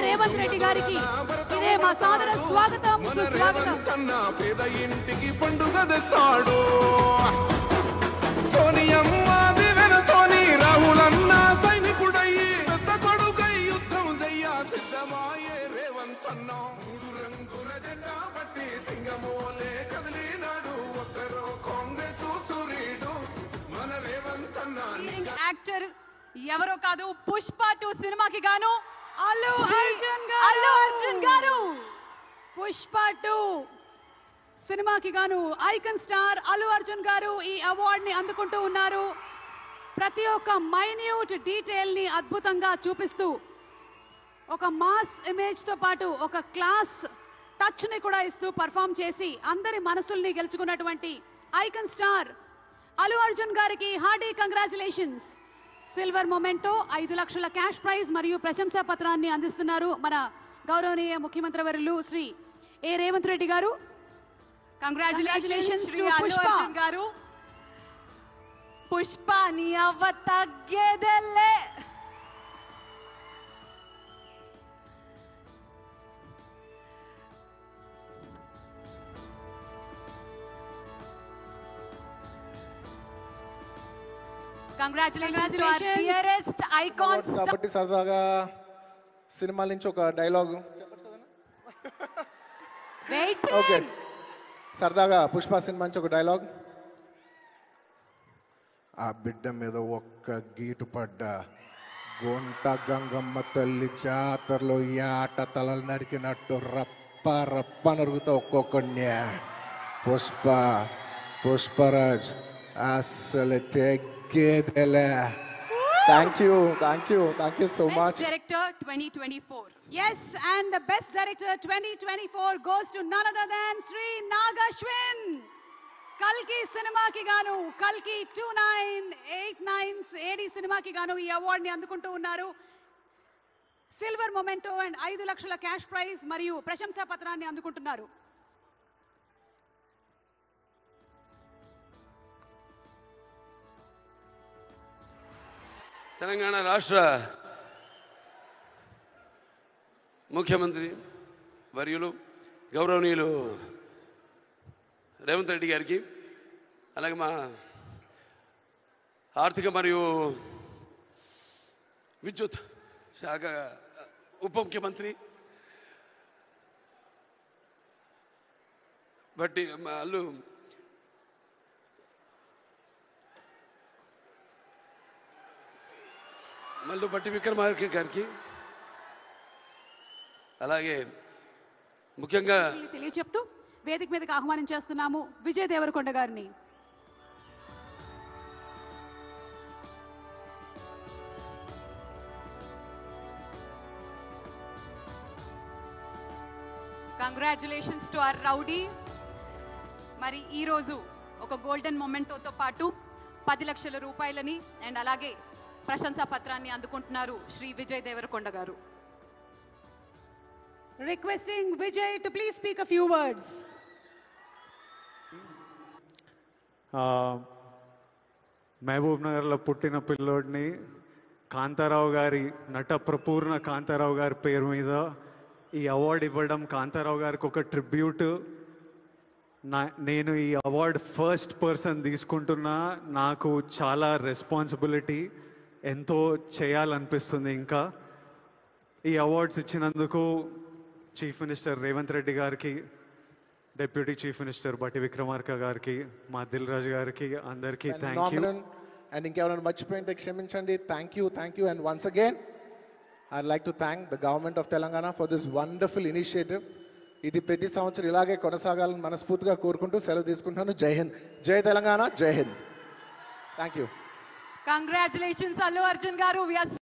రేవంత్ రెడ్డి గారికి ఇదే మా సాదర స్వాగతం, సుస్వాగతం. పేద ఇంటికి పండుగ తెస్తాడు సోనియమ్మ దివెనతోని రాహులన్న సైనికుడయ్యి పెద్ద కొడుకై యుద్ధం చెయ్య సిద్ధమాయే రేవంత్ అన్న మూడు రంగుల జెండా పట్టి సింగమోలే కదిలినాడు ఒక్కరో కాంగ్రెస్ సూర్యుడు మన రేవంత్ అన్న. యాక్టర్ ఎవరో కాదు, పుష్ప 2 సినిమాకి గాను అల్లు అర్జున్ గారు. పుష్ప 2 సినిమాకి గాను ఐకాన్ స్టార్ అల్లు అర్జున్ గారు ఈ అవార్డ్ ని అందుకుంటూ ఉన్నారు. ప్రతి ఒక్క మైన్యూట్ డీటెయిల్ ని అద్భుతంగా చూపిస్తూ ఒక మాస్ ఇమేజ్ తో పాటు ఒక క్లాస్ టచ్ ని కూడా ఇస్తూ పర్ఫామ్ చేసి అందరి మనసుల్ని గెలుచుకున్నటువంటి ఐకాన్ స్టార్ అల్లు అర్జున్ గారికి హార్డీ కంగ్రాచులేషన్స్. సిల్వర్ మొమెంటో 5 లక్షల క్యాష్ ప్రైజ్ మరియు ప్రశంసా పత్రాన్ని అందిస్తున్నారు మన గౌరవనీయ ముఖ్యమంత్రి వర్యులు శ్రీ ఏ రేవంత్ రెడ్డి గారు. కంగ్రాచులేషన్స్ టు పుష్ప గారు. పుష్ప నీ అవ్వ తగ్గేదెల్లే. Congratulations to our dearest icon. కాబట్టి సరదాగా సినిమాల నుంచి ఒక డైలాగ్ ఓకే, సరదాగా పుష్ప సినిమా నుంచి ఒక డైలాగ్. ఆ బిడ్డ మీద ఒక్క గీటు పడ్డా గుంట గంగమ్మ తల్లి జాతరలో ఈ ఆట తలలు నరికినట్టు రప్ప రప్ప నరుగుతా ఒక్కొక్కడిని. పుష్పరాజ్ అస్సలు తెగ్గేదేలే. Thank you so much. Director 2024. Yes, and the best director 2024 goes to none other than Sri Nagashwin. కల్కి సినిమాకి గాను కల్కి 2989 ఏడి సినిమాకి గాను ఈ అవార్డ్ ని అందుకుంటూ ఉన్నారు. సిల్వర్ మొమెంటో అండ్ 5 లక్షల క్యాష్ ప్రైజ్ మరియు ప్రశంసా పత్రాన్ని అందుకుంటున్నారు. తెలంగాణ రాష్ట్ర ముఖ్యమంత్రి వర్యులు గౌరవనీయులు రేవంత్ రెడ్డి గారికి, అలాగే మా ఆర్థిక మరియు విద్యుత్ శాఖ ఉప ముఖ్యమంత్రి బట్టి అల్లు బట్టి విక్రమార్క గారికి, అలాగే ముఖ్యంగా తెలియచెప్తూ వేదిక మీదకి ఆహ్వానం చేస్తున్నాము విజయ్ దేవరకొండ గారిని. Congratulations to hour rowdy. మరి ఈ రోజు ఒక గోల్డెన్ మొమెంటోతో పాటు 10 లక్షల రూపాయలని అండ్ అలాగే ప్రశంసా పత్రాన్ని అందుకుంటున్నారు Shri Vijay Devarakonda garu. Requesting Vijay to please speak a few words. మహబూబ్ నగర్లో పుట్టిన పిల్లోడిని కాంతారావు గారి నట ప్రపూర్ణ కాంతారావు గారి పేరు మీద ఈ అవార్డు ఇవ్వడం కాంతారావు గారికి ఒక ట్రిబ్యూట్. నేను ఈ అవార్డు ఫస్ట్ పర్సన్ తీసుకుంటున్నా. నాకు చాలా రెస్పాన్సిబిలిటీ, ఎంతో చేయాలనిపిస్తుంది. ఇంకా ఈ అవార్డ్స్ ఇచ్చినందుకు చీఫ్ మినిస్టర్ రేవంత్ రెడ్డి గారికి, డిప్యూటీ చీఫ్ మినిస్టర్ బట్టి విక్రమార్క గారికి, మా దిల్ రాజు గారికి, అందరికీ థ్యాంక్ యూ. అండ్ ఇంకెవరైనా మర్చిపోయింటే క్షమించండి. Thank you and once again I'd like to thank the government of Telangana for this wonderful initiative. ఇది ప్రతి సంవత్సరం ఇలాగే కొనసాగాలని మనస్ఫూర్తిగా కోరుకుంటూ సెలవు తీసుకుంటున్నాను. జై హింద్, జై తెలంగాణ, జై Hind. Thank you. Congratulations Allu Arjun గారు.